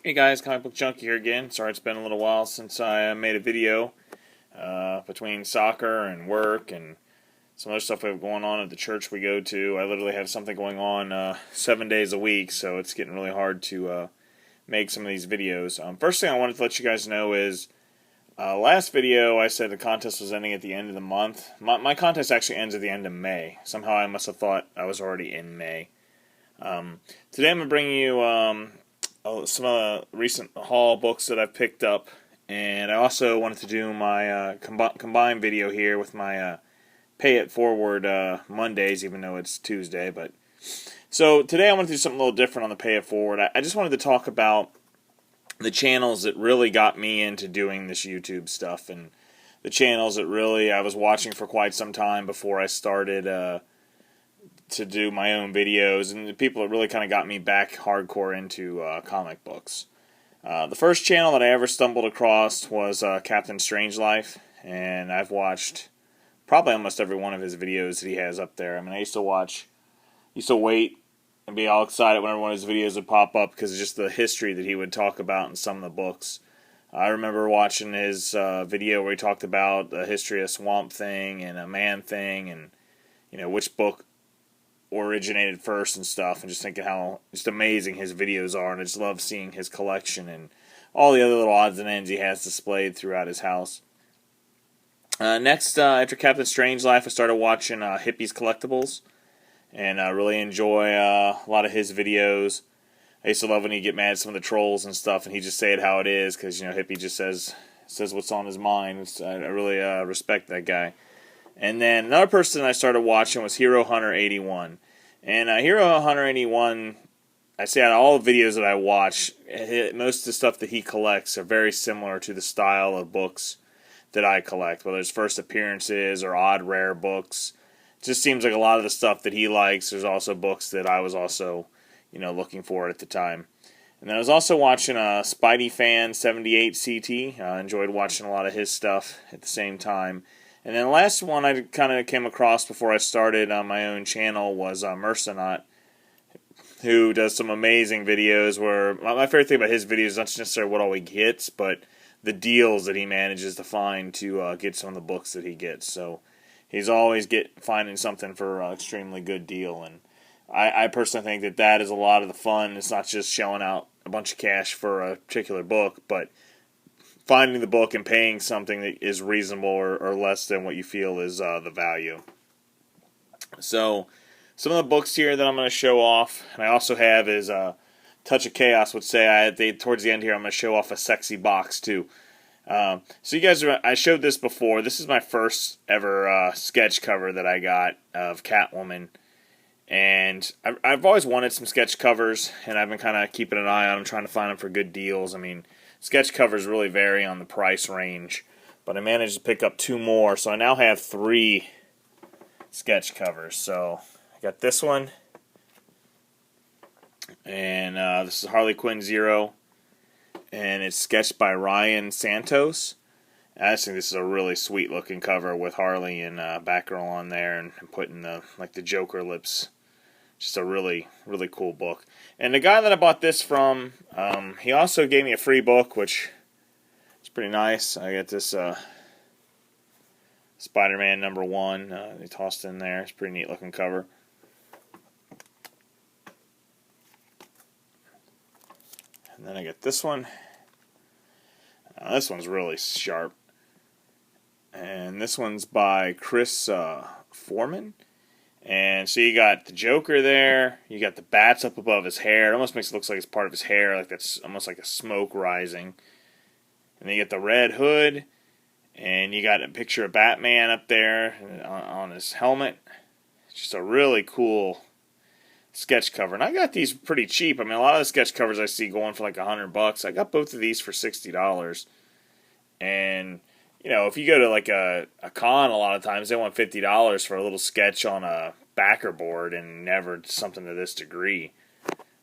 Hey guys, Comic Book Junkie here again. Sorry it's been a little while since I made a video. Between soccer and work and some other stuff we have going on at the church we go to, I literally have something going on 7 days a week, so it's getting really hard to make some of these videos. First thing I wanted to let you guys know is, last video I said the contest was ending at the end of the month. My contest actually ends at the end of May. Somehow I must have thought I was already in May. Today I'm going to bring you some recent haul books that I've picked up, and I also wanted to do my combined video here with my Pay It Forward Mondays, even though it's Tuesday. But so today I want to do something a little different on the Pay It Forward. I just wanted to talk about the channels that really got me into doing this YouTube stuff, and the channels that really I was watching for quite some time before I started to do my own videos, and the people that really kind of got me back hardcore into comic books. The first channel that I ever stumbled across was Captain Strangelife, and I've watched probably almost every one of his videos that he has up there. I mean, I used to wait and be all excited whenever one of his videos would pop up because of just the history that he would talk about in some of the books. I remember watching his video where he talked about the history of Swamp Thing and a Man-Thing, and which book originated first and stuff, and just thinking how just amazing his videos are, and I just love seeing his collection and all the other little odds and ends he has displayed throughout his house. Next, after Captain Strangelife, I started watching Hippie's Collectibles, and I really enjoy a lot of his videos. I used to love when he'd get mad at some of the trolls and stuff, and he'd just say it how it is, because Hippie just says what's on his mind. I really respect that guy. And then another person I started watching was Hero Hunter 81. And Hero Hunter 81, I say out of all the videos that I watch, most of the stuff that he collects are very similar to the style of books that I collect, whether it's first appearances or odd rare books. It just seems like a lot of the stuff that he likes, there's also books that I was also, looking for at the time. And then I was also watching Spidey Fan 78 CT. I enjoyed watching a lot of his stuff at the same time. And then the last one I kind of came across before I started on my own channel was Mercenaut, who does some amazing videos where my favorite thing about his videos is not necessarily what all he gets, but the deals that he manages to find to get some of the books that he gets. So he's always finding something for an extremely good deal, and I personally think that is a lot of the fun. It's not just shelling out a bunch of cash for a particular book, but finding the book and paying something that is reasonable or less than what you feel is the value. So, some of the books here that I'm going to show off, and I also have is Touch of Chaos would say, towards the end here, I'm going to show off a sexy box too. So you guys, I showed this before. This is my first ever sketch cover that I got of Catwoman. And I've always wanted some sketch covers, and I've been kind of keeping an eye on them, trying to find them for good deals. I mean, sketch covers really vary on the price range, but I managed to pick up 2 more, so I now have 3 sketch covers. So I got this one, and this is Harley Quinn Zero, and it's sketched by Ryan Santos. I just think this is a really sweet looking cover with Harley and Batgirl on there, and putting the Joker lips. Just a really, really cool book. And the guy that I bought this from, he also gave me a free book, which is pretty nice. I got this Spider-Man #1. He tossed in there. It's a pretty neat looking cover. And then I got this one. This one's really sharp. And this one's by Chris Foreman. And so you got the Joker there, you got the bats up above his hair. It almost makes it look like it's part of his hair, like that's almost like a smoke rising. And then you get the Red Hood, and you got a picture of Batman up there on his helmet. It's just a really cool sketch cover. And I got these pretty cheap. I mean, a lot of the sketch covers I see going for like $100. I got both of these for $60. And if you go to like a con, a lot of times they want $50 for a little sketch on a backer board, and never something to this degree.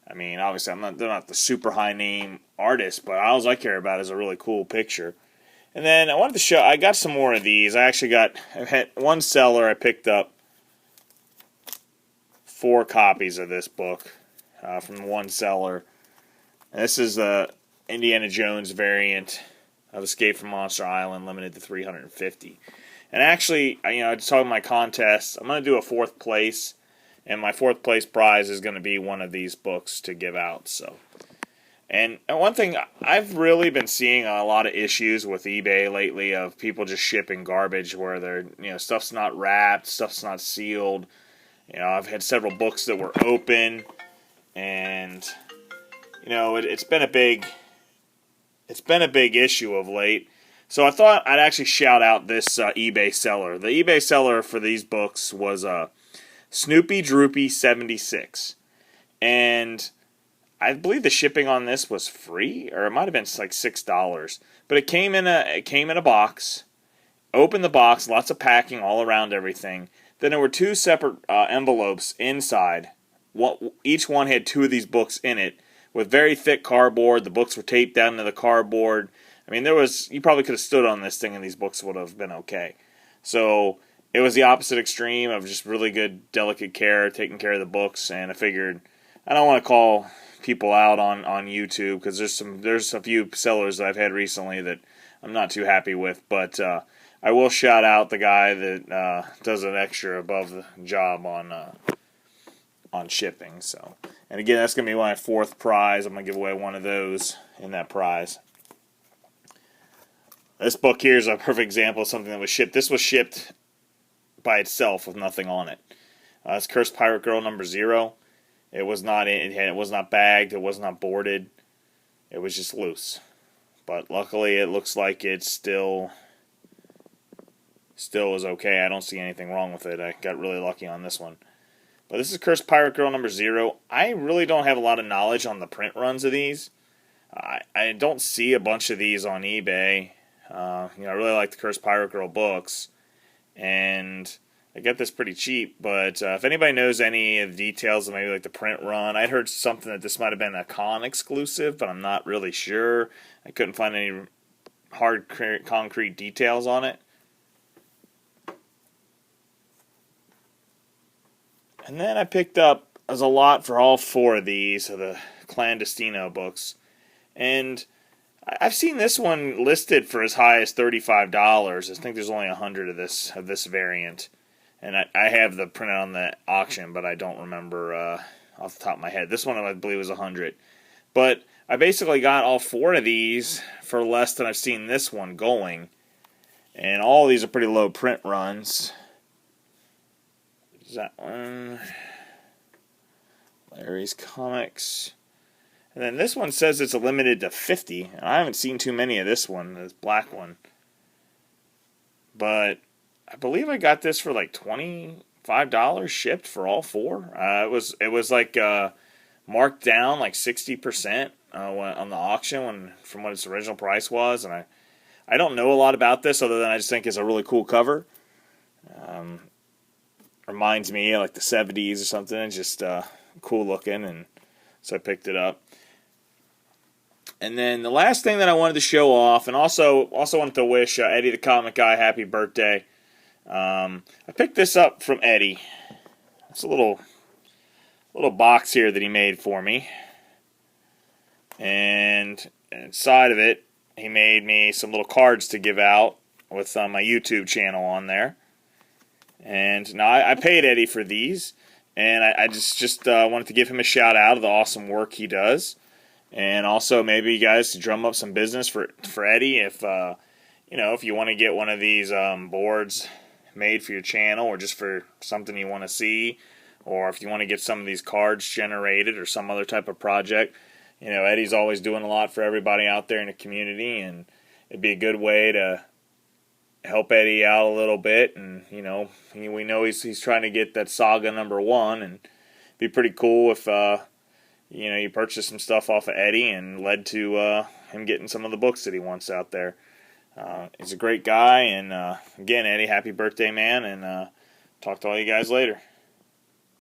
I mean, obviously they're not the super high name artists, but all I care about is a really cool picture. And then I wanted to show, I got some more of these. I had one seller, I picked up 4 copies of this book from one seller. And this is Indiana Jones variant of Escape from Monster Island, limited to 350. And actually, I was talking my contest. I'm going to do a 4th place, and my 4th place prize is going to be one of these books to give out. So, and one thing, I've really been seeing a lot of issues with eBay lately of people just shipping garbage where they're, stuff's not wrapped, stuff's not sealed. I've had several books that were open, and it's been a big issue of late. So I thought I'd actually shout out this eBay seller. The eBay seller for these books was Snoopy Droopy 76, and I believe the shipping on this was free, or it might have been like $6. But it came in a box. Opened the box, lots of packing all around everything. Then there were 2 separate envelopes inside. Each one had 2 of these books in it, with very thick cardboard. The books were taped down to the cardboard. I mean, you probably could have stood on this thing and these books would have been okay. So it was the opposite extreme of just really good, delicate care, taking care of the books. And I figured, I don't want to call people out on YouTube, because there's a few sellers that I've had recently that I'm not too happy with. But I will shout out the guy that does an extra above the job on shipping. So, and again, that's going to be my 4th prize. I'm going to give away one of those in that prize. This book here is a perfect example of something that was shipped. This was shipped by itself with nothing on it. It's Cursed Pirate Girl number 0. It was not bagged. It was not boarded. It was just loose. But luckily, it looks like it still is okay. I don't see anything wrong with it. I got really lucky on this one. But this is Cursed Pirate Girl number 0. I really don't have a lot of knowledge on the print runs of these. I don't see a bunch of these on eBay. I really like the Cursed Pirate Girl books, and I got this pretty cheap. But if anybody knows any of the details of maybe like the print run, I'd heard something that this might have been a con exclusive, but I'm not really sure. I couldn't find any hard concrete details on it. And then I picked up as a lot for all 4 of these, of the Clandestino books, and I've seen this one listed for as high as $35. I think there's only 100 of this variant, and I have the printout on the auction, but I don't remember off the top of my head. This one I believe was 100, but I basically got all 4 of these for less than I've seen this one going, and all of these are pretty low print runs. Is that one? Larry's Comics. And then this one says it's limited to 50. And I haven't seen too many of this one, this black one. But I believe I got this for like $25 shipped for all 4. It was like marked down like 60% on the auction from what its original price was. And I don't know a lot about this other than I just think it's a really cool cover. Reminds me of like the 70s or something. It's just cool looking, and so I picked it up. And then the last thing that I wanted to show off, and also wanted to wish Eddie the Comic Guy happy birthday. I picked this up from Eddie. It's a little box here that he made for me, and inside of it, he made me some little cards to give out with my YouTube channel on there. And now I paid Eddie for these, and I just wanted to give him a shout out of the awesome work he does. And also maybe you guys to drum up some business for Eddie if if you want to get one of these boards made for your channel, or just for something you want to see, or if you want to get some of these cards generated or some other type of project. Eddie's always doing a lot for everybody out there in the community, and it'd be a good way to help Eddie out a little bit. And we know he's trying to get that Saga #1, and it'd be pretty cool if you purchase some stuff off of Eddie and led to him getting some of the books that he wants out there. He's a great guy, and again, Eddie, happy birthday, man, and talk to all you guys later.